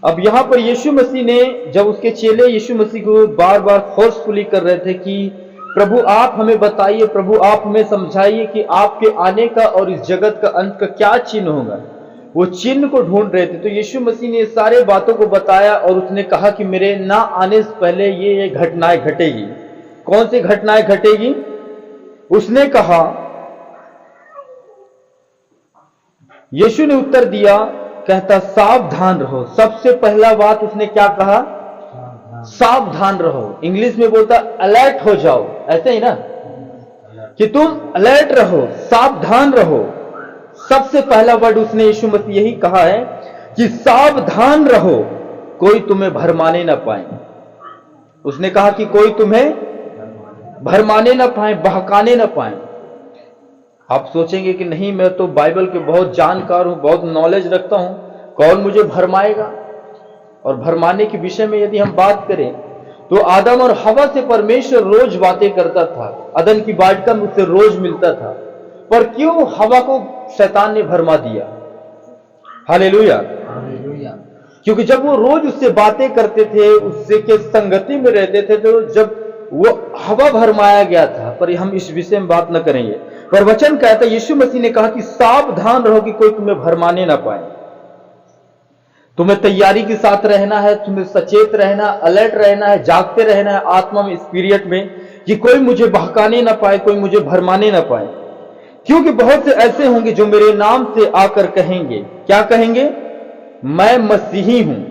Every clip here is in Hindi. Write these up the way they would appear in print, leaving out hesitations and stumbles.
अब यहां पर यीशु मसीह ने, जब उसके चेले यीशु मसीह को बार बार फोर्सफुली कर रहे थे कि प्रभु आप हमें बताइए, प्रभु आप हमें समझाइए कि आपके आने का और इस जगत का अंत का क्या चिन्ह होगा, वो चिन्ह को ढूंढ रहे थे। तो यीशु मसीह ने सारे बातों को बताया और उसने कहा कि मेरे ना आने से पहले ये घटनाएं घटेगी। कौन सी घटनाएं घटेगी? उसने कहा, यीशु ने उत्तर दिया, कहता सावधान रहो। सबसे पहला बात उसने क्या कहा? सावधान रहो। इंग्लिश में बोलता अलर्ट हो जाओ, ऐसे ही ना, कि तुम अलर्ट रहो, सावधान रहो। सबसे पहला वर्ड उसने यीशु मसीह यही कहा है कि सावधान रहो, कोई तुम्हें भरमाने ना पाए। उसने कहा कि कोई तुम्हें भरमाने ना पाए, बहकाने ना पाए। आप सोचेंगे कि नहीं, मैं तो बाइबल के बहुत जानकार हूं, बहुत नॉलेज रखता हूं, कौन मुझे भरमाएगा? और भरमाने के विषय में यदि हम बात करें तो आदम और हवा से परमेश्वर रोज बातें करता था, अदन की वाटिका में उससे रोज मिलता था, पर क्यों हवा को शैतान ने भरमा दिया? हालेलुया। क्योंकि जब वो रोज उससे बातें करते थे, उससे के संगति में रहते थे, तो जब वो हवा भरमाया गया था। पर हम इस विषय में बात न करेंगे। पर वचन कहता है, यीशु मसीह ने कहा कि सावधान रहो कि कोई तुम्हें भरमाने ना पाए। तुम्हें तैयारी के साथ रहना है, तुम्हें सचेत रहना, अलर्ट रहना है, जागते रहना है आत्मा में, इस पीरियड में, कि कोई मुझे बहकाने ना पाए, कोई मुझे भरमाने ना पाए। क्योंकि बहुत से ऐसे होंगे जो मेरे नाम से आकर कहेंगे, क्या कहेंगे? मैं मसीही हूं।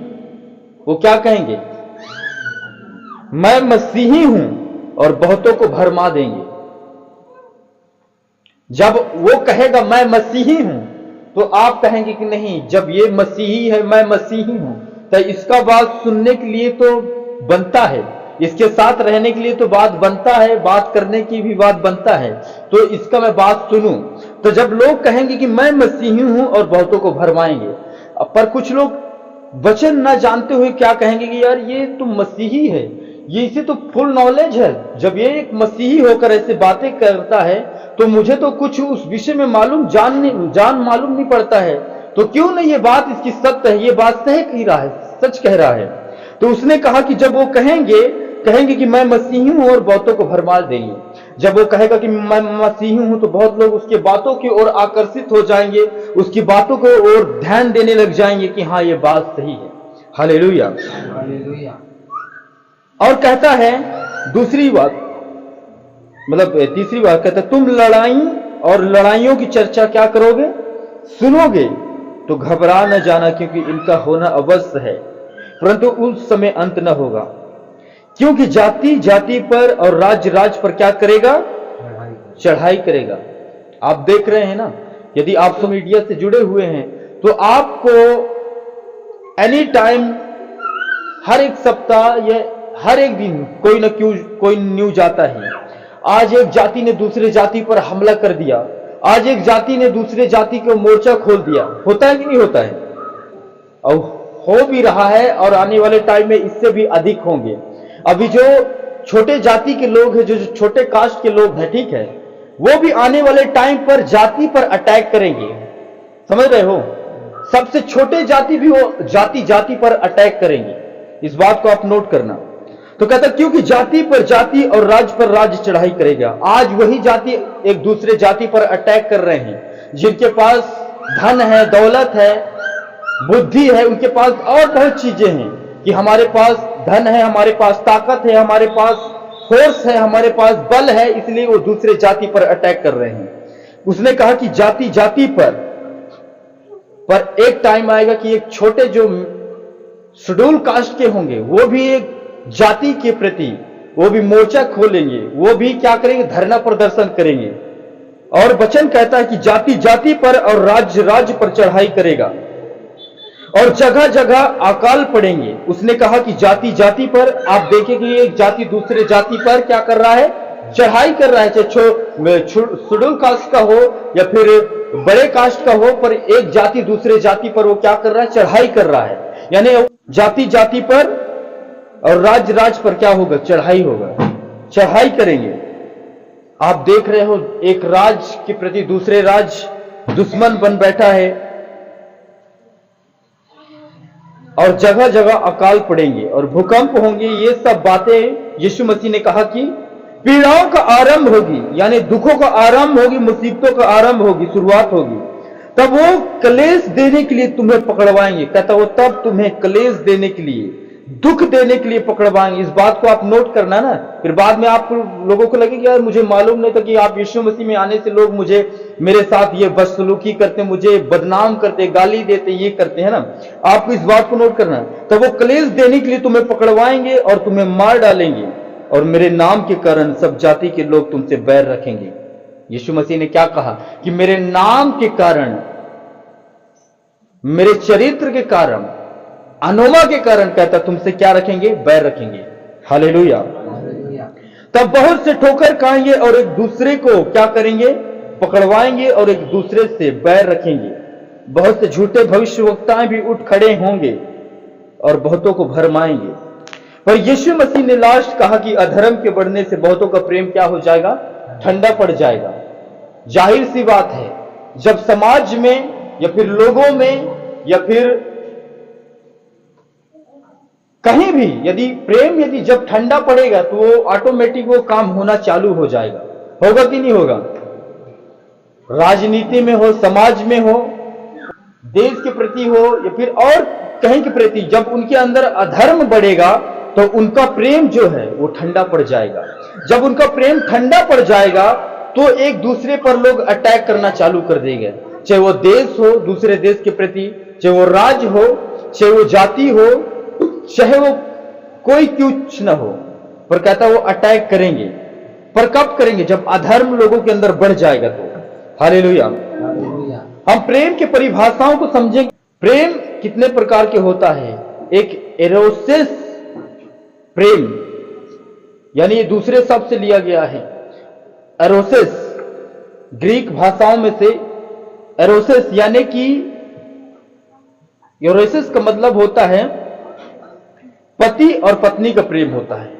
वो क्या कहेंगे? मैं मसीही हूं, और बहुतों को भरमा देंगे। जब वो कहेगा मैं मसीही हूं, तो आप कहेंगे कि नहीं, जब ये मसीही है, मैं मसीही हूं, तो इसका बात सुनने के लिए तो बनता है, इसके साथ रहने के लिए तो बात बनता है, बात करने की भी बात बनता है, तो इसका मैं बात सुनूं। तो जब लोग कहेंगे कि मैं मसीही हूं और बहुतों को भरमाएंगे, पर कुछ लोग वचन ना जानते हुए क्या कहेंगे कि यार ये तो मसीही है, ये इसे तो फुल नॉलेज है, जब ये एक मसीही होकर ऐसे बातें करता है तो मुझे तो कुछ उस विषय में जान मालूम नहीं पड़ता है, तो क्यों नहीं ये बात इसकी सत्य है, ये बात सही कह रहा है, सच कह रहा है। तो उसने कहा कि जब वो कहेंगे कि मैं मसीही हूं, और बहुतों को भरमा देंगे। जब वो कहेगा कि मैं मसीही हूं, तो बहुत लोग उसके बातों की ओर आकर्षित हो जाएंगे, उसकी बातों को ओर ध्यान देने लग जाएंगे कि हाँ ये बात सही है। हालेलुया। और कहता है दूसरी बात, मतलब तीसरी बात, कहता है तुम लड़ाई और लड़ाइयों की चर्चा क्या करोगे? सुनोगे, तो घबरा न जाना, क्योंकि इनका होना अवश्य है, परंतु उस समय अंत न होगा। क्योंकि जाति जाति पर और राज्य राज्य पर क्या करेगा? चढ़ाई करेगा। आप देख रहे हैं ना, यदि आप सोशल मीडिया से जुड़े हुए हैं तो आपको एनी टाइम, हर एक सप्ताह या हर एक दिन कोई न्यूज आता है। आज एक जाति ने दूसरे जाति पर हमला कर दिया, आज एक जाति ने दूसरे जाति को मोर्चा खोल दिया। होता है कि नहीं होता है? और हो भी रहा है, और आने वाले टाइम में इससे भी अधिक होंगे। अभी जो छोटे जाति के लोग हैं, जो छोटे कास्ट के लोग हैं, ठीक है, वो भी आने वाले टाइम पर जाति पर अटैक करेंगे। समझ रहे हो? सबसे छोटे जाति भी वो जाति पर अटैक करेंगे। इस बात को आप नोट करना। तो कहता क्योंकि जाति पर जाति और राज्य पर राज्य चढ़ाई करेगा। आज वही जाति एक दूसरे जाति पर अटैक कर रहे हैं। जिनके पास धन है, दौलत है, बुद्धि है, उनके पास और बहुत चीजें हैं कि हमारे पास धन है, हमारे पास ताकत है, हमारे पास फोर्स है, हमारे पास बल है, इसलिए वो दूसरे जाति पर अटैक कर रहे हैं। उसने कहा कि जाति जाति पर एक टाइम आएगा कि एक छोटे जो शेड्यूल कास्ट के होंगे, वो भी एक जाति के प्रति वो भी मोर्चा खोलेंगे, वो भी क्या करेंगे? धरना प्रदर्शन करेंगे। और वचन कहता है कि जाति जाति पर और राज्य राज्य पर चढ़ाई करेगा, और जगह जगह अकाल पड़ेंगे। उसने कहा कि जाति जाति पर, आप देखेंगे एक जाति दूसरे जाति पर क्या कर रहा है? चढ़ाई कर रहा है। चाहे शेड्यूल कास्ट का हो या फिर बड़े कास्ट का हो, पर एक जाति दूसरे जाति पर वो क्या कर रहा है? चढ़ाई कर रहा है। यानी जाति जाति पर और राज्य राज्य पर क्या होगा? चढ़ाई होगा, चढ़ाई करेंगे। आप देख रहे हो एक राज्य के प्रति दूसरे राज्य दुश्मन बन बैठा है। और जगह जगह अकाल पड़ेंगे और भूकंप होंगे। ये सब बातें यीशु मसीह ने कहा कि पीड़ाओं का आरंभ होगी, यानी दुखों का आरंभ होगी, मुसीबतों का आरंभ होगी, शुरुआत होगी। तब वो क्लेश देने के लिए तुम्हें पकड़वाएंगे। कहता वो तब तुम्हें क्लेश देने के लिए, दुख देने के लिए पकड़वाएंगे। इस बात को आप नोट करना ना, फिर बाद में आप लोगों को लगे कि यार मुझे मालूम नहीं था कि आप यीशु मसीह में आने से लोग मुझे, मेरे साथ ये बदसलूकी करते, मुझे बदनाम करते, गाली देते, ये करते हैं ना। आपको इस बात को नोट करना। तब वो क्लेश देने के लिए तुम्हें पकड़वाएंगे और तुम्हें मार डालेंगे, और मेरे नाम के कारण सब जाति के लोग तुमसे बैर रखेंगे। यीशु मसीह ने क्या कहा कि मेरे नाम के कारण, मेरे चरित्र के कारण, अनोमा के कारण, कहता तुमसे क्या रखेंगे? बैर रखेंगे। हालेलुया। तब बहुत से ठोकर खाएंगे और एक दूसरे को क्या करेंगे? पकड़वाएंगे और एक दूसरे से बैर रखेंगे। बहुत से झूठे भविष्यवक्ताएं भी उठ खड़े होंगे और बहुतों को भरमाएंगे। पर यीशु मसीह ने लास्ट कहा कि अधर्म के बढ़ने से बहुतों का प्रेम क्या हो जाएगा? ठंडा पड़ जाएगा। जाहिर सी बात है, जब समाज में या फिर लोगों में या फिर कहीं भी यदि प्रेम यदि जब ठंडा पड़ेगा तो वो ऑटोमेटिक वो काम होना चालू हो जाएगा। होगा कि नहीं होगा? राजनीति में हो, समाज में हो, देश के प्रति हो या फिर और कहीं के प्रति, जब उनके अंदर अधर्म बढ़ेगा तो उनका प्रेम जो है वो ठंडा पड़ जाएगा। जब उनका प्रेम ठंडा पड़ जाएगा तो एक दूसरे पर लोग अटैक करना चालू कर देंगे, चाहे वो देश हो दूसरे देश के प्रति, चाहे वो राज्य हो, चाहे वो जाति हो, चाहे वो कोई कुछ न हो, पर कहता वो अटैक करेंगे। पर कब करेंगे? जब अधर्म लोगों के अंदर बढ़ जाएगा तो। हालेलुया। हम प्रेम के परिभाषाओं को समझेंगे। प्रेम कितने प्रकार के होता है? एक एरोसिस प्रेम, यानी ये दूसरे शब्द से लिया गया है। एरोसिस ग्रीक भाषाओं में से एरोसिस, यानी कि एरोसिस का मतलब होता है पति और पत्नी का प्रेम होता है।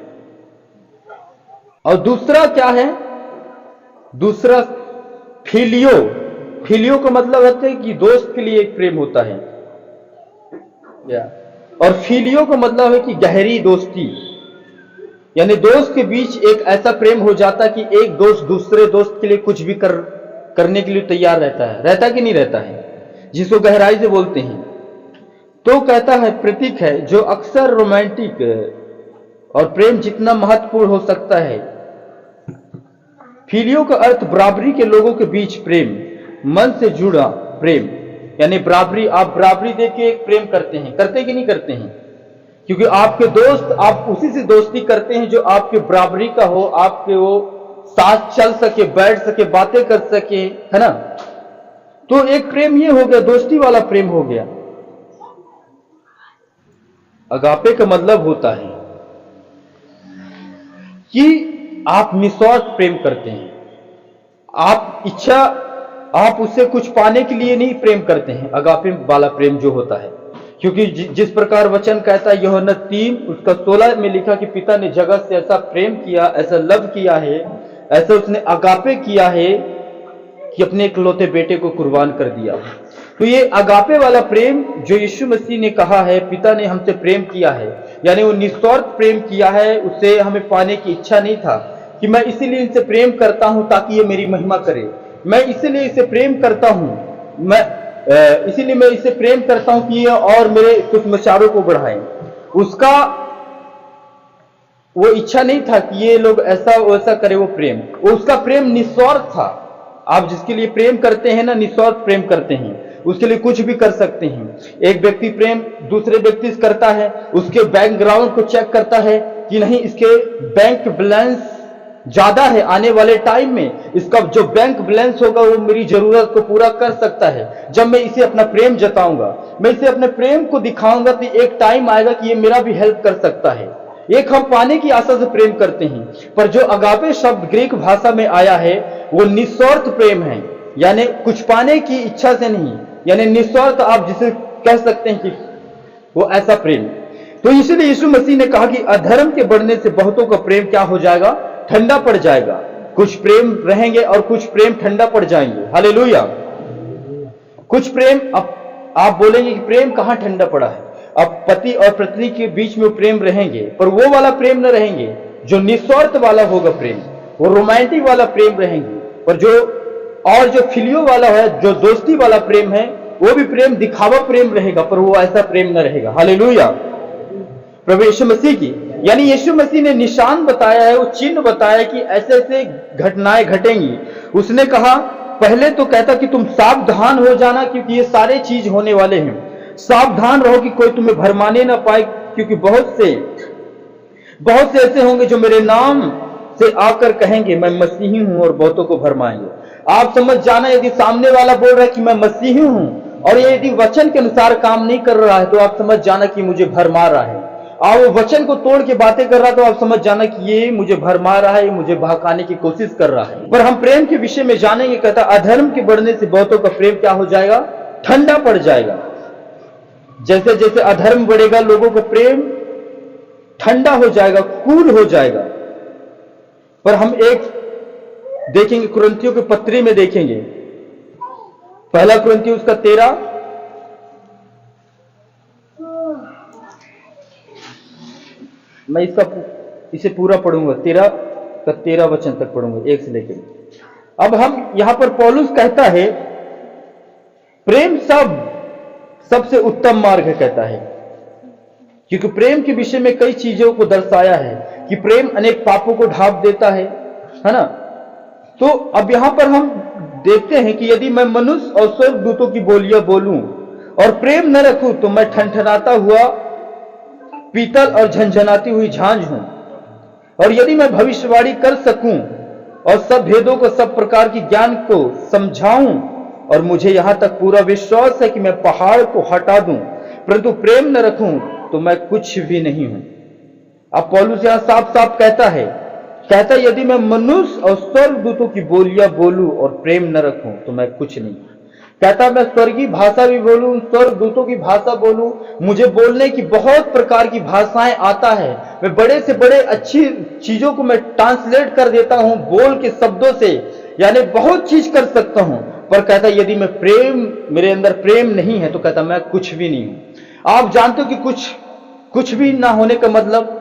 और दूसरा क्या है? दूसरा फिलियो। फिलियो का मतलब होता है कि दोस्त के लिए एक प्रेम होता है, और फिलियो का मतलब है कि गहरी दोस्ती, यानी दोस्त के बीच एक ऐसा प्रेम हो जाता है कि एक दोस्त दूसरे दोस्त के लिए कुछ भी करने के लिए तैयार रहता है कि नहीं रहता है, जिसको गहराई से बोलते हैं। तो कहता है प्रतीक है जो अक्सर रोमांटिक और प्रेम जितना महत्वपूर्ण हो सकता है। फिलियो का अर्थ बराबरी के लोगों के बीच प्रेम, मन से जुड़ा प्रेम, यानी बराबरी। आप बराबरी देके प्रेम करते हैं, करते कि नहीं करते हैं? क्योंकि आपके दोस्त, आप उसी से दोस्ती करते हैं जो आपके बराबरी का हो, आपके वो साथ चल सके, बैठ सके, बातें कर सके, है ना। तो एक प्रेम ये हो गया, दोस्ती वाला प्रेम हो गया। अगापे का मतलब होता है कि आप निस्वार्थ प्रेम करते हैं। आप उससे कुछ पाने के लिए नहीं प्रेम करते हैं। अगापे वाला प्रेम जो होता है, क्योंकि जिस प्रकार वचन कहता है यूहन्ना 3 उसका 16 में लिखा कि पिता ने जगत से ऐसा प्रेम किया, ऐसा लव किया है, ऐसा उसने अगापे किया है कि अपने इकलौते बेटे को कुर्बान कर दिया। तो ये अगापे वाला प्रेम जो यीशु मसीह ने कहा है पिता ने हमसे प्रेम किया है, यानी वो निस्वार्थ प्रेम किया है। उससे हमें पाने की इच्छा नहीं था कि मैं इसीलिए इनसे प्रेम करता हूं ताकि ये मेरी महिमा करे, मैं इसीलिए इसे प्रेम करता हूं, इसीलिए मैं इसे प्रेम करता हूं कि ये और मेरे कुछ विचारों को बढ़ाएं। उसका वो इच्छा नहीं था कि ये लोग ऐसा वैसा करे। वो प्रेम, उसका प्रेम निस्वार्थ था। आप जिसके लिए प्रेम करते हैं ना, निस्वार्थ प्रेम करते हैं, उसके लिए कुछ भी कर सकते हैं। एक व्यक्ति प्रेम दूसरे व्यक्ति से करता है, उसके बैकग्राउंड को चेक करता है कि नहीं इसके बैंक बैलेंस ज्यादा है, आने वाले टाइम में इसका जो बैंक बैलेंस होगा वो मेरी जरूरत को पूरा कर सकता है। जब मैं इसे अपना प्रेम जताऊंगा, मैं इसे अपने प्रेम को दिखाऊंगा तो एक टाइम आएगा कि ये मेरा भी हेल्प कर सकता है। एक हम पाने की आशा से प्रेम करते हैं, पर जो अगापे शब्द ग्रीक भाषा में आया है वो निस्वार्थ प्रेम है, यानी कुछ पाने की इच्छा से नहीं, यानी निस्वार्थ आप जिसे कह सकते हैं कि वो ऐसा प्रेम। तो इसलिए यीशु मसीह ने कहा कि अधर्म के बढ़ने से बहुतों का प्रेम क्या हो जाएगा? ठंडा पड़ जाएगा। कुछ प्रेम रहेंगे और कुछ प्रेम ठंडा पड़ जाएंगे। हालेलुया। कुछ प्रेम, अब आप बोलेंगे कि प्रेम कहां ठंडा पड़ा है? अब पति और पत्नी के बीच में प्रेम रहेंगे, पर वो वाला प्रेम न रहेंगे जो निस्वार्थ वाला होगा प्रेम, वो रोमांटिक वाला प्रेम रहेंगे। पर जो फिलियो वाला है, जो दोस्ती वाला प्रेम है, वो भी प्रेम दिखावा प्रेम रहेगा, पर वो ऐसा प्रेम न रहेगा। हालेलुया, प्रभु यीशु मसीह की, यानी यीशु मसीह ने निशान बताया है, वो चिन्ह बताया कि ऐसे ऐसे घटनाएं घटेंगी। उसने कहा, पहले तो कहता कि तुम सावधान हो जाना, क्योंकि ये सारे चीज होने वाले हैं। सावधान रहो कि कोई तुम्हें भरमाने ना पाए, क्योंकि बहुत से ऐसे होंगे जो मेरे नाम से आकर कहेंगे मैं मसीही हूं, और बहुतों को भरमाएंगे। आप समझ जाना, यदि सामने वाला बोल रहा है कि मैं मसीही हूं और ये यदि वचन के अनुसार काम नहीं कर रहा है, तो आप समझ जाना कि मुझे भरमा रहा है। और वो वचन को तोड़ के बातें कर रहा है, तो आप समझ जाना कि ये मुझे भरमा रहा है, मुझे बहकाने की कोशिश कर रहा है। पर हम प्रेम के विषय में जानेंगे, कहता अधर्म के बढ़ने से बहुतों का प्रेम क्या हो जाएगा, ठंडा पड़ जाएगा। जैसे जैसे अधर्म बढ़ेगा, लोगों का प्रेम ठंडा हो जाएगा, कूल हो जाएगा। पर हम एक देखेंगे, कुरिन्थियों के पत्री में देखेंगे, पहला कुरिन्थियों उसका 13, मैं इसे पूरा पढ़ूंगा, 13 का 13 वचन तक पढ़ूंगा, 1 से लेकर। अब हम यहां पर पौलुस कहता है प्रेम सबसे उत्तम मार्ग है, कहता है, क्योंकि प्रेम के विषय में कई चीजों को दर्शाया है कि प्रेम अनेक पापों को ढांप देता है ना। तो अब यहां पर हम देखते हैं कि यदि मैं मनुष्य और स्वर्गदूतों की बोलियां बोलूं और प्रेम न रखूं, तो मैं ठनठनाता हुआ पीतल और झंझनाती हुई झांझ हूं। और यदि मैं भविष्यवाणी कर सकूं और सब भेदों को, सब प्रकार की ज्ञान को समझाऊं, और मुझे यहां तक पूरा विश्वास है कि मैं पहाड़ को हटा दूं, परंतु प्रेम न रखूं, तो मैं कुछ भी नहीं हूं। अब पौलुस यहां साफ साफ कहता है यदि मैं मनुष्य और स्वर्गदूतों की बोलियां बोलूं और प्रेम न रखूं, तो मैं कुछ नहीं। कहता मैं स्वर्गीय भाषा भी बोलूं, स्वर्गदूतों की भाषा बोलूं, मुझे बोलने की बहुत प्रकार की भाषाएं आता है, मैं बड़े से बड़े अच्छी चीजों को मैं ट्रांसलेट कर देता हूं बोल के शब्दों से, यानी बहुत चीज कर सकता हूं। पर कहता यदि मैं मेरे अंदर प्रेम नहीं है, तो कहता मैं कुछ भी नहीं हूं। आप जानते हो कि कुछ भी ना होने का मतलब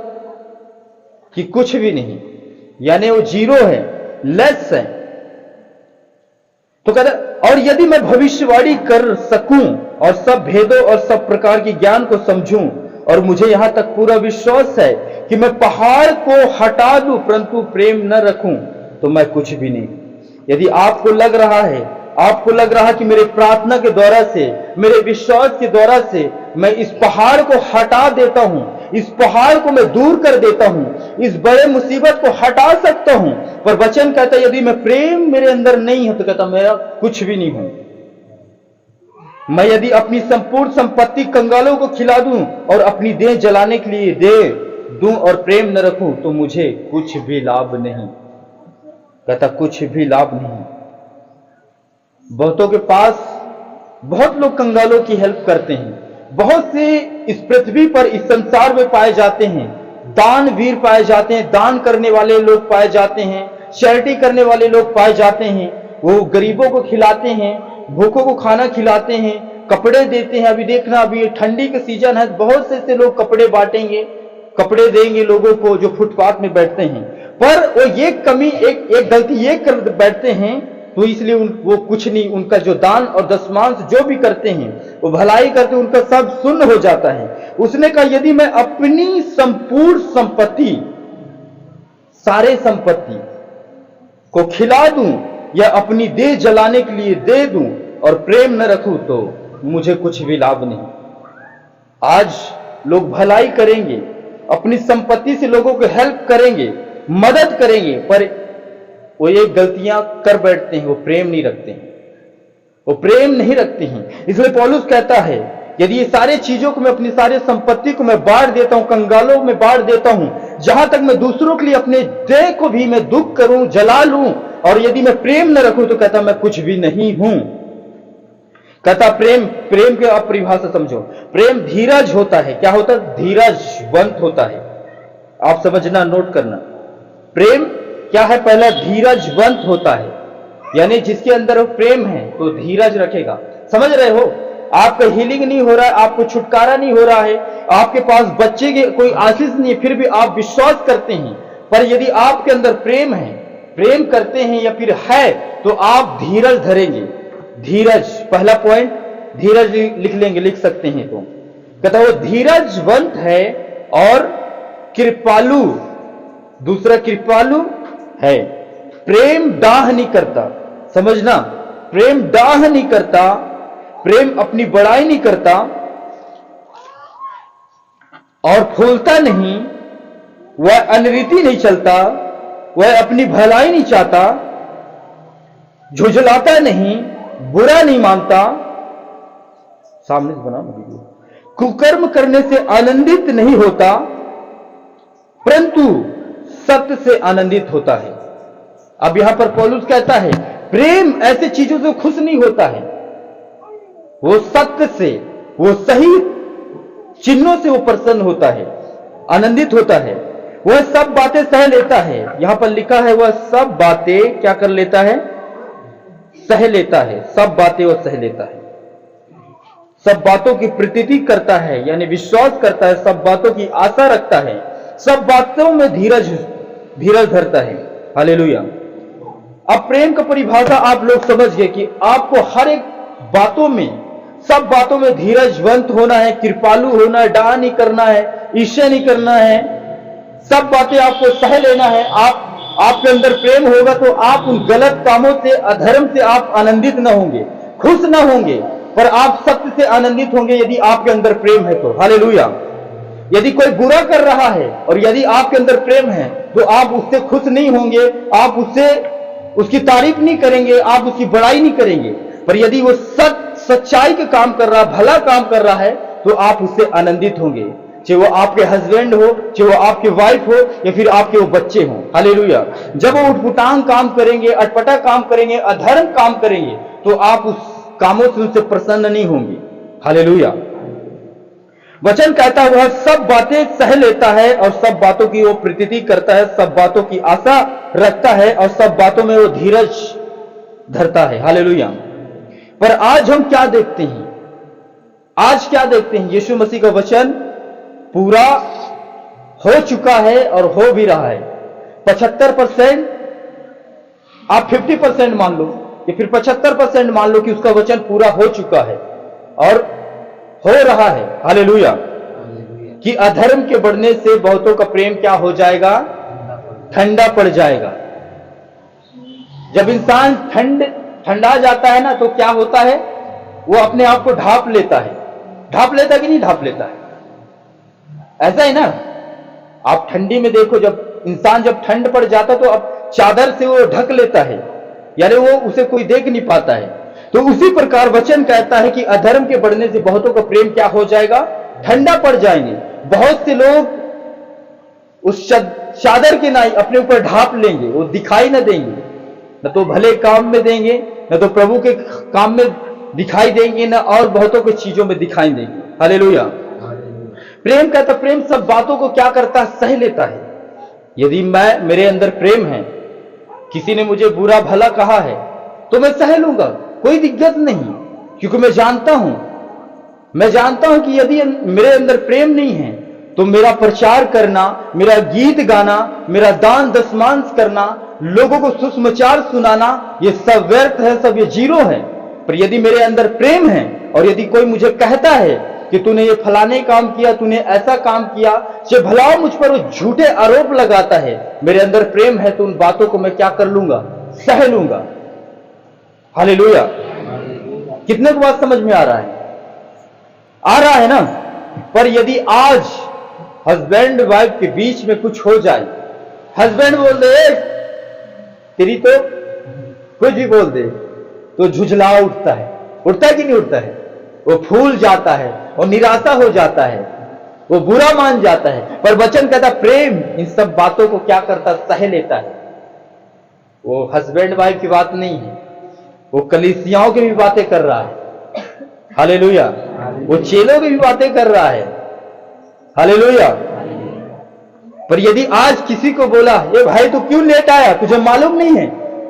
कि कुछ भी नहीं, यानी वो जीरो है, लेस है। तो कहता और यदि मैं भविष्यवाणी कर सकूं और सब भेदों और सब प्रकार की ज्ञान को समझूं, और मुझे यहां तक पूरा विश्वास है कि मैं पहाड़ को हटा दूं, परंतु प्रेम न रखूं, तो मैं कुछ भी नहीं। यदि आपको लग रहा है कि मेरे प्रार्थना के द्वारा से, मेरे विश्वास के द्वारा से मैं इस पहाड़ को हटा देता हूं, इस पहाड़ को मैं दूर कर देता हूं, इस बड़े मुसीबत को हटा सकता हूं, पर वचन कहता है यदि मैं प्रेम मेरे अंदर नहीं है, तो कहता मेरा कुछ भी नहीं हूं। मैं यदि अपनी संपूर्ण संपत्ति कंगालों को खिला दूं और अपनी देह जलाने के लिए दे दूं और प्रेम न रखूं, तो मुझे कुछ भी लाभ नहीं। कहता कुछ भी लाभ नहीं। बहुतों के पास बहुत लोग कंगालों की हेल्प करते हैं, बहुत से इस पृथ्वी पर, इस संसार में पाए जाते हैं, दानवीर पाए जाते हैं, दान करने वाले लोग पाए जाते हैं, चैरिटी करने वाले लोग पाए जाते हैं। वो गरीबों को खिलाते हैं, भूखों को खाना खिलाते हैं, कपड़े देते हैं। अभी देखना, अभी ठंडी का सीजन है, बहुत से ऐसे लोग कपड़े बांटेंगे, कपड़े देंगे लोगों को जो फुटपाथ में बैठते हैं। पर वो ये कमी, एक गलती ये कर बैठते हैं, तो इसलिए वो कुछ नहीं, उनका जो दान और दशमांश जो भी करते हैं, वो भलाई करते हैं, उनका सब शून्य हो जाता है। उसने कहा यदि मैं अपनी संपूर्ण संपत्ति, सारे संपत्ति को खिला दूं या अपनी देह जलाने के लिए दे दूं और प्रेम न रखूं, तो मुझे कुछ भी लाभ नहीं। आज लोग भलाई करेंगे, अपनी संपत्ति से लोगों को हेल्प करेंगे, मदद करेंगे, पर वो ये गलतियां कर बैठते हैं, वो प्रेम नहीं रखते हैं, वो प्रेम नहीं रखते हैं। इसलिए पौलुस कहता है यदि ये सारे चीजों को मैं, अपनी सारी संपत्ति को मैं बांट देता हूं, कंगालों में बांट देता हूं, जहां तक मैं दूसरों के लिए अपने देह को भी मैं दुख करूं, जला लूं, और यदि मैं प्रेम न रखूं, तो कहता मैं कुछ भी नहीं हूं। कहता प्रेम की आप परिभाषा समझो। प्रेम धीरज होता है। क्या होता है? धीरजवंत होता है। आप समझना, नोट करना। प्रेम क्या है? पहला धीरजवंत होता है, यानी जिसके अंदर प्रेम है तो धीरज रखेगा। समझ रहे हो? आपका हीलिंग नहीं हो रहा है, आपको छुटकारा नहीं हो रहा है, आपके पास बच्चे की कोई आशीष नहीं है, फिर भी आप विश्वास करते हैं, पर यदि आपके अंदर प्रेम है, प्रेम करते हैं या फिर है, तो आप धीरज धरेंगे। धीरज, पहला पॉइंट धीरज लिख लेंगे, लिख सकते हैं। तो कहता वो धीरजवंत है और कृपालु, दूसरा कृपालु है। प्रेम डाह नहीं करता, समझना, प्रेम डाह नहीं करता, प्रेम अपनी बड़ाई नहीं करता और फूलता नहीं, वह अनरीति नहीं चलता, वह अपनी भलाई नहीं चाहता, झुझलाता नहीं, बुरा नहीं मानता, सामने से बना वीडियो, कुकर्म करने से आनंदित नहीं होता, परंतु सत्य से आनंदित होता है। अब यहां पर पौलुस कहता है प्रेम ऐसे चीजों से खुश नहीं होता है, वो सत्य से, वो सही चिन्हों से वो प्रसन्न होता है, आनंदित होता है। वह सब बातें सह लेता है, यहां पर लिखा है वह सब बातें क्या कर लेता है, सह लेता है, सब बातें वह सह लेता है, सब बातों की प्रतीति करता है, यानी विश्वास करता है, सब बातों की आशा रखता है, सब बातों में धीरज धरता है। हालेलुया। अब प्रेम का परिभाषा आप लोग समझ गए कि आपको हर एक बातों में, सब बातों में धीरजवंत होना है, कृपालु होना है, डाह नहीं करना है, ईर्ष्या नहीं करना है, सब बातें आपको सह लेना है। आपके अंदर प्रेम होगा तो आप उन गलत कामों से, अधर्म से आप आनंदित न होंगे, खुश न होंगे, पर आप सत्य से आनंदित होंगे यदि आपके अंदर प्रेम है तो। हालेलुया। यदि कोई बुरा कर रहा है और यदि आपके अंदर प्रेम है तो आप उससे खुश नहीं होंगे, आप उसकी तारीफ नहीं करेंगे, आप उसकी बड़ाई नहीं करेंगे, पर यदि वो सच्चाई का काम कर रहा, भला काम कर रहा है, तो आप उससे आनंदित होंगे, चाहे वो आपके हस्बैंड हो, चाहे वो आपके वाइफ हो, या फिर आपके वो बच्चे हो। हालेलुया। जब वो उठपुटांग काम करेंगे, अटपटा काम करेंगे, अधर्म काम करेंगे, तो आप उस कामों से उनसे प्रसन्न नहीं होंगे। हालेलुया। वचन कहता है वह सब बातें सह लेता है और सब बातों की वो प्रतीति करता है, सब बातों की आशा रखता है और सब बातों में वो धीरज धरता है। हालेलुया। पर आज हम क्या देखते हैं, आज क्या देखते हैं, यीशु मसीह का वचन पूरा हो चुका है और हो भी रहा है। 75% आप 50% मान लो या फिर 75% मान लो कि उसका वचन पूरा हो चुका है और हो रहा है। हालेलुया। कि अधर्म के बढ़ने से बहुतों का प्रेम क्या हो जाएगा, ठंडा पड़ जाएगा। जब इंसान ठंडा जाता है ना, तो क्या होता है, वो अपने आप को ढांप लेता है। ढांप लेता कि नहीं ढांप लेता है, ऐसा है ना। आप ठंडी में देखो, जब इंसान जब ठंड पड़ जाता तो अब चादर से वो ढक लेता है, यानी वो उसे कोई देख नहीं पाता है। तो उसी प्रकार वचन कहता है कि अधर्म के बढ़ने से बहुतों का प्रेम क्या हो जाएगा, ठंडा पड़ जाएंगे। बहुत से लोग उस चादर के ना अपने ऊपर ढांप लेंगे, वो दिखाई न देंगे, न तो भले काम में देंगे, न तो प्रभु के काम में दिखाई देंगे, न और बहुतों की चीजों में दिखाई देंगे। हालेलुया। प्रेम कहता, प्रेम सब बातों को क्या करता है, सह लेता है। यदि मेरे अंदर प्रेम है, किसी ने मुझे बुरा भला कहा है तो मैं सह लूंगा, कोई दिक्कत नहीं, क्योंकि मैं जानता हूं कि यदि मेरे अंदर प्रेम नहीं है तो मेरा प्रचार करना, मेरा गीत गाना, मेरा दान दशमांश करना, लोगों को सुसमाचार सुनाना, ये सब व्यर्थ है, सब ये जीरो है। पर यदि मेरे अंदर प्रेम है और यदि कोई मुझे कहता है कि तूने ये फलाने काम किया, तूने ऐसा काम किया, चाहे भला मुझ पर वो झूठे आरोप लगाता है, मेरे अंदर प्रेम है तो उन बातों को मैं क्या कर लूंगा, सह लूंगा। हालेलुया। कितने को बात समझ में आ रहा है, आ रहा है ना। पर यदि आज हस्बैंड वाइफ के बीच में कुछ हो जाए, हस्बैंड बोल दे तेरी तो कुछ भी बोल दे, तो झुझला उठता है कि नहीं उठता है, वो फूल जाता है और निराशा हो जाता है, वो बुरा मान जाता है। पर वचन कहता प्रेम इन सब बातों को क्या करता, सह लेता है। वो हस्बैंड वाइफ की बात नहीं है, वो कलीसियाओं की भी बातें कर रहा है। हालेलुया। वो चेलों की भी बातें कर रहा है। हालेलुया। पर यदि आज किसी को बोला, ये भाई तू क्यों लेट आया, तुझे मालूम नहीं है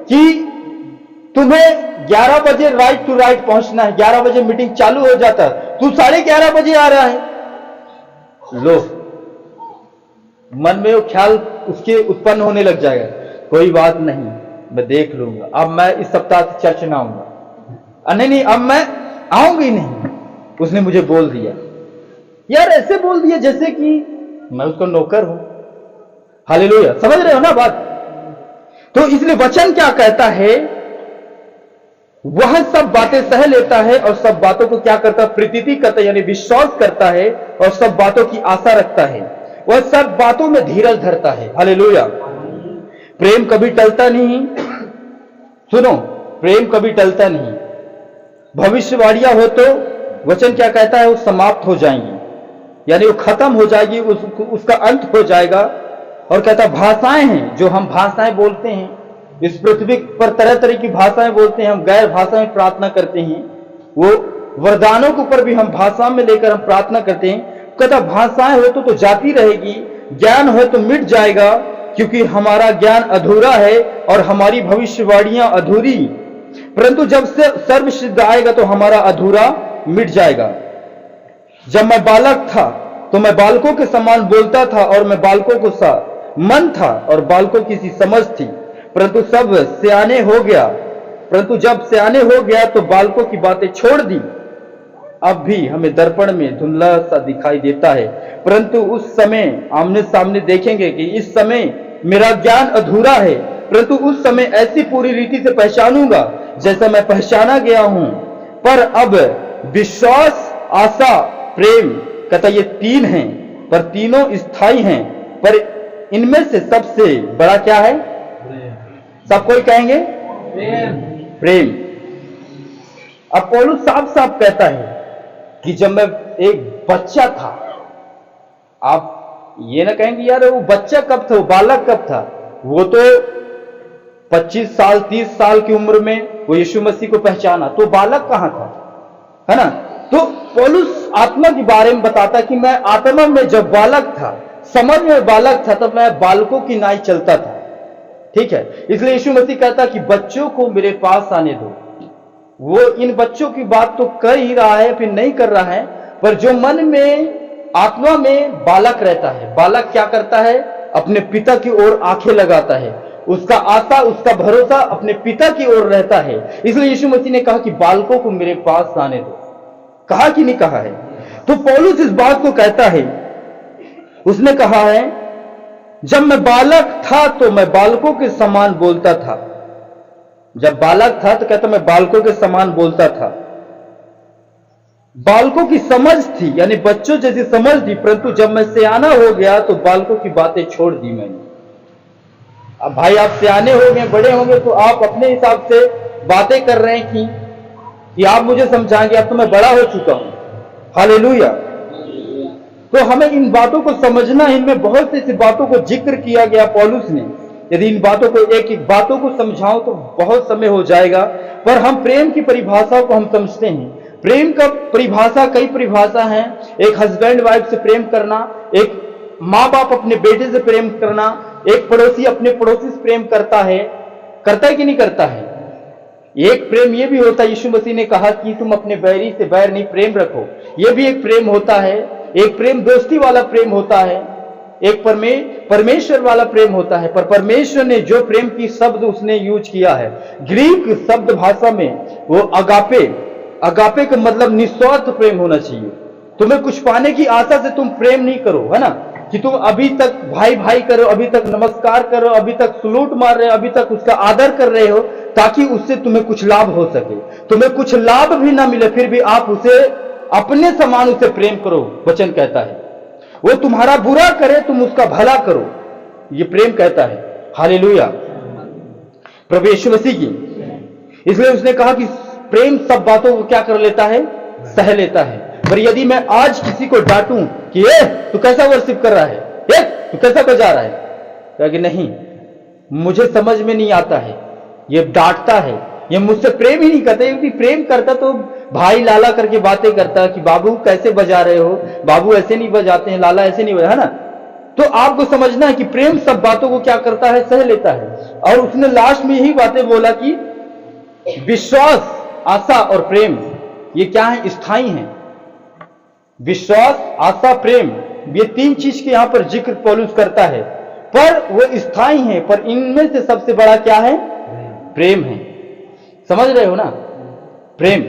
कि तुम्हें 11 बजे राइट टू राइट पहुंचना है, 11 बजे मीटिंग चालू हो जाता है, तू 11:30 बजे आ रहा है। लो, मन में वो ख्याल उसके उत्पन्न होने लग जाएगा, कोई बात नहीं, मैं देख लूंगा, अब मैं इस सप्ताह से चर्च ना आऊंगा, नहीं अब मैं आऊंगी नहीं, उसने मुझे बोल दिया। यार ऐसे बोल दिया जैसे कि मैं उसका नौकर हूं। हालेलुया, समझ रहे हो ना बात? तो इसलिए वचन क्या कहता है, वह सब बातें सह लेता है और सब बातों को क्या करता है, प्रतीति करता है, यानी विश्वास करता है, और सब बातों की आशा रखता है, वह सब बातों में धीरज धरता है। हालेलुया। प्रेम कभी टलता नहीं, सुनो, प्रेम कभी टलता नहीं। भविष्यवाणियां हो तो वचन क्या कहता है, वो समाप्त हो जाएंगी, यानी वो खत्म हो जाएगी, उसका अंत हो जाएगा। और कहता भाषाएं हैं, जो हम भाषाएं बोलते हैं, इस पृथ्वी पर तरह तरह की भाषाएं बोलते हैं, हम गैर भाषा में प्रार्थना करते हैं, वो वरदानों के ऊपर भी हम भाषा में लेकर हम प्रार्थना करते हैं। कहता भाषाएं हो तो जाती रहेगी, ज्ञान हो तो मिट जाएगा, क्योंकि हमारा ज्ञान अधूरा है और हमारी भविष्यवाणियां अधूरी, परंतु जब से सर्वसिद्ध आएगा तो हमारा अधूरा मिट जाएगा। जब मैं बालक था तो मैं बालकों के समान बोलता था, और मैं बालकों को सा मन था और बालकों की सी समझ थी, परंतु सब सियाने हो गया, परंतु जब सियाने हो गया तो बालकों की बातें छोड़ दी। अब भी हमें दर्पण में धुंधला सा दिखाई देता है, परंतु उस समय आमने सामने देखेंगे कि इस समय मेरा ज्ञान अधूरा है, परंतु उस समय ऐसी पूरी रीति से पहचानूंगा जैसा मैं पहचाना गया हूं। पर अब विश्वास, आशा, प्रेम, कहता ये तीन हैं, पर तीनों स्थायी हैं, पर इनमें से सबसे बड़ा क्या है? सब कोई कहेंगे प्रेम। अब पौलुस साफ साफ कहता है कि जब मैं एक बच्चा था, आप ये ना कहेंगे यार वो बच्चा कब था, वो बालक कब था, वो तो 25 साल 30 साल की उम्र में वो यीशु मसीह को पहचाना, तो बालक कहां था, है ना? तो पौलुस आत्मा के बारे में बताता कि मैं आत्मा में जब बालक था, समझ में बालक था, तब मैं बालकों की नाई चलता था। ठीक है, इसलिए यीशु मसीह कहता कि बच्चों को मेरे पास आने दो। वो इन बच्चों की बात तो कर ही रहा है, फिर नहीं कर रहा है, पर जो मन में आत्मा में बालक रहता है, बालक क्या करता है, अपने पिता की ओर आंखें लगाता है, उसका आशा, उसका भरोसा अपने पिता की ओर रहता है। इसलिए यीशु मसीह ने कहा कि बालकों को मेरे पास आने दो। कहा कि नहीं कहा है? तो पौलुस इस बात को कहता है, उसने कहा है जब मैं बालक था तो मैं बालकों के समान बोलता था। जब बालक था तो कहता मैं बालकों के समान बोलता था। बालकों की समझ थी, यानी बच्चों जैसी समझ थी, परंतु जब मैं सियाना हो गया तो बालकों की बातें छोड़ दी मैंने। अब भाई आप सियाने हो गए, बड़े होंगे, तो आप अपने हिसाब से बातें कर रहे हैं कि आप मुझे समझाएंगे, अब तो मैं बड़ा हो चुका हूं। हालेलुया। तो हमें इन बातों को समझना, इनमें बहुत सी ऐसी बातों को जिक्र किया गया पौलुस ने। यदि इन बातों को एक एक बातों को समझाऊं तो बहुत समय हो जाएगा, पर हम प्रेम की परिभाषा को हम समझते हैं। प्रेम का परिभाषा, कई परिभाषा है। एक हस्बैंड वाइफ से प्रेम करना, एक माँ बाप अपने बेटे से प्रेम करना, एक पड़ोसी अपने पड़ोसी से प्रेम करता है कि नहीं करता है। एक प्रेम ये भी होता है, यीशु मसीह ने कहा कि तुम अपने बैरी से बैर नहीं प्रेम रखो, ये भी एक प्रेम होता है। एक प्रेम दोस्ती वाला प्रेम होता है, एक परमेश्वर वाला प्रेम होता है। पर परमेश्वर ने जो प्रेम की शब्द उसने यूज किया है ग्रीक शब्द भाषा में, वो अगापे। अगापे का मतलब निस्वार्थ प्रेम होना चाहिए। तुम्हें कुछ पाने की आशा से तुम प्रेम नहीं करो, है ना, कि तुम अभी तक भाई भाई करो, अभी तक नमस्कार करो, अभी तक सलूट मार रहे हो, अभी तक उसका आदर कर रहे हो, ताकि उससे तुम्हें कुछ लाभ हो सके। तुम्हें कुछ लाभ भी ना मिले फिर भी आप उसे अपने समान उसे प्रेम करो। वचन कहता है वो तुम्हारा बुरा करे तुम उसका भला करो, ये प्रेम कहता है। हालेलुया, प्रभु यीशु मसीह की। इसलिए उसने कहा कि प्रेम सब बातों को क्या कर लेता है, सह लेता है। पर यदि मैं आज किसी को डांटूं कि तू कैसा वर्शिप कर रहा है, तू कैसा बजा रहा है, कहा कि नहीं मुझे समझ में नहीं आता है, ये डांटता है, ये मुझसे प्रेम ही नहीं करता। यदि प्रेम करता तो भाई लाला करके बातें करता कि बाबू कैसे बजा रहे हो, बाबू ऐसे नहीं बजाते हैं, लाला ऐसे नहीं बजा, है ना। तो आपको समझना है कि प्रेम सब बातों को क्या करता है, सह लेता है। और उसने लास्ट में यही बातें बोला कि विश्वास, आशा और प्रेम ये क्या है? स्थायी है। विश्वास, आशा, प्रेम, ये तीन चीज के यहां पर जिक्र पौलुस करता है, पर वो स्थायी है। पर इनमें से सबसे बड़ा क्या है? प्रेम है। समझ रहे हो ना? प्रेम।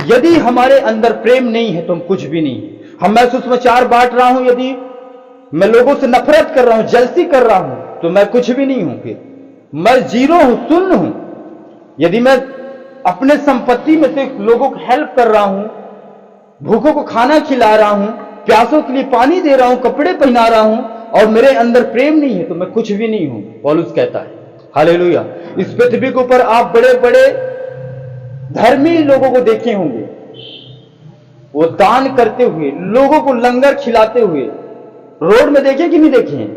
यदि हमारे अंदर प्रेम नहीं है तो हम कुछ भी नहीं है। हम मैं सुसमाचार बांट रहा हूं, यदि मैं लोगों से नफरत कर रहा हूं, जलसी कर रहा हूं, तो मैं कुछ भी नहीं हूं। फिर मैं जीरो हूं, शून्य हूं। यदि मैं अपने संपत्ति में से लोगों को हेल्प कर रहा हूं, भूखों को खाना खिला रहा हूं, प्यासों के लिए पानी दे रहा हूं, कपड़े पहना रहा हूं, और मेरे अंदर प्रेम नहीं है तो मैं कुछ भी नहीं हूं, पौलुस कहता है। हालेलुया। इस पृथ्वी के ऊपर आप बड़े बड़े धर्मी लोगों को देखे होंगे, वो दान करते हुए, लोगों को लंगर खिलाते हुए, रोड में देखे कि नहीं देखे?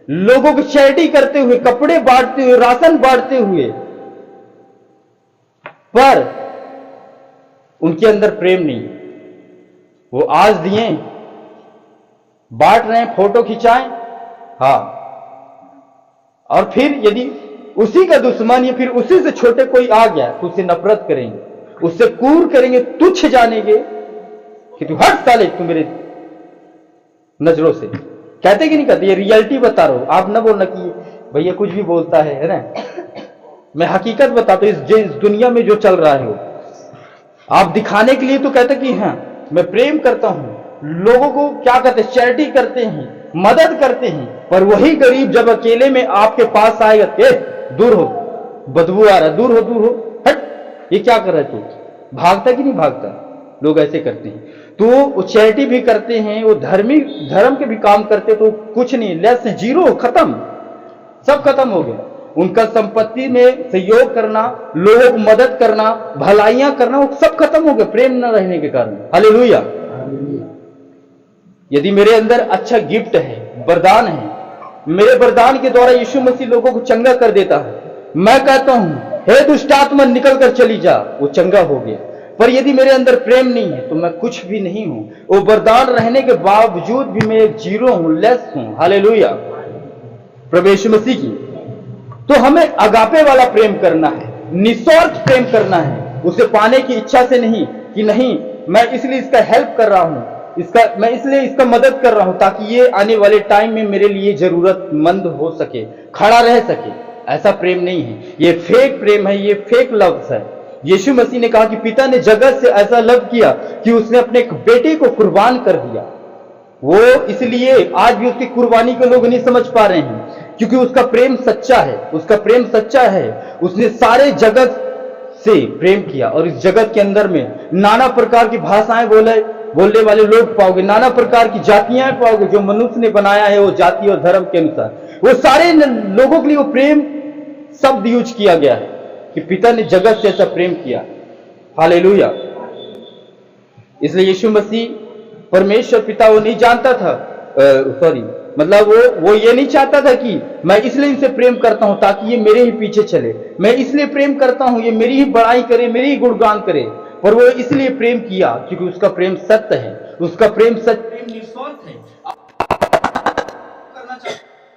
लोगों को चैरिटी करते हुए, कपड़े बांटते हुए, राशन बांटते हुए, पर उनके अंदर प्रेम नहीं। वो आज दिए, बांट रहे हैं, फोटो खिंचाएं, हाँ, और फिर यदि उसी का दुश्मन या फिर उसी से छोटे कोई आ गया तो उससे नफरत करेंगे, उससे कूर करेंगे, तुच्छ जानेंगे कि तू हट साले, तू मेरे नजरों से। कहते कि नहीं कहते? ये रियलिटी बता रहा हूं, आप ना बोलना कि भैया कुछ भी बोलता है ना। मैं हकीकत बताता हूं, इस दुनिया में जो चल रहा है वो आप दिखाने के लिए तो कहते कि हाँ मैं प्रेम करता हूं, लोगों को क्या करते, चैरिटी करते हैं, मदद करते हैं, पर वही गरीब जब अकेले में आपके पास आएगा, दूर हो, बदबू आ रहा, दूर हो, दूर हो, हट, ये क्या कर रहा है तू? भागता कि नहीं भागता? लोग ऐसे करते हैं। तो वो चैरिटी भी करते हैं, वो धर्म के भी काम करते, तो कुछ नहीं, लेस, जीरो, खत्म, सब खत्म हो गया। उनका संपत्ति में सहयोग करना, लोगों को मदद करना, भलाइयां करना, वो सब खत्म हो गया प्रेम न रहने के कारण। हालेलुया। यदि मेरे अंदर अच्छा गिफ्ट है, वरदान है, मेरे वरदान के द्वारा यीशु मसीह लोगों को चंगा कर देता है, मैं कहता हूं हे दुष्ट आत्मा निकल कर चली जा, वो चंगा हो गया। पर यदि मेरे अंदर प्रेम नहीं है तो मैं कुछ भी नहीं हूं। वो वरदान रहने के बावजूद भी मैं एक जीरो हूं, लेस हूं। हालेलुया। प्रभु यीशु मसीह की। तो हमें अगापे वाला प्रेम करना है, निस्वार्थ प्रेम करना है, उसे पाने की इच्छा से नहीं कि नहीं मैं इसलिए इसका हेल्प कर रहा हूं, मैं इसलिए इसका मदद कर रहा हूं ताकि ये आने वाले टाइम में मेरे लिए जरूरतमंद हो सके, खड़ा रह सके। ऐसा प्रेम नहीं है, ये फेक प्रेम है, ये फेक लव है। यीशु मसीह ने कहा कि पिता ने जगत से ऐसा लव किया कि उसने अपने एक बेटे को कुर्बान कर दिया। वो इसलिए आज भी उसकी कुर्बानी को लोग नहीं समझ पा रहे हैं, क्योंकि उसका प्रेम सच्चा है, उसका प्रेम सच्चा है। उसने सारे जगत से प्रेम किया, और इस जगत के अंदर में नाना प्रकार की भाषाएं बोलने वाले लोग पाओगे, नाना प्रकार की जातियां पाओगे जो मनुष्य ने बनाया है, वो जाति और धर्म के अनुसार। वो सारे लोगों के लिए वो प्रेम शब्द यूज किया गया है कि पिता ने जगत से ऐसा प्रेम किया। हालेलुया। इसलिए यीशु मसीह परमेश्वर पिता वो नहीं जानता था, मतलब वो ये नहीं चाहता था कि मैं इसलिए इनसे प्रेम करता हूं ताकि ये मेरे ही पीछे चले, मैं इसलिए प्रेम करता हूं ये मेरी ही बड़ाई करे, मेरी ही गुणगान करे। पर वो इसलिए प्रेम किया क्योंकि उसका प्रेम सत्य है, उसका प्रेम सत्य, प्रेम निस्वार्थ है।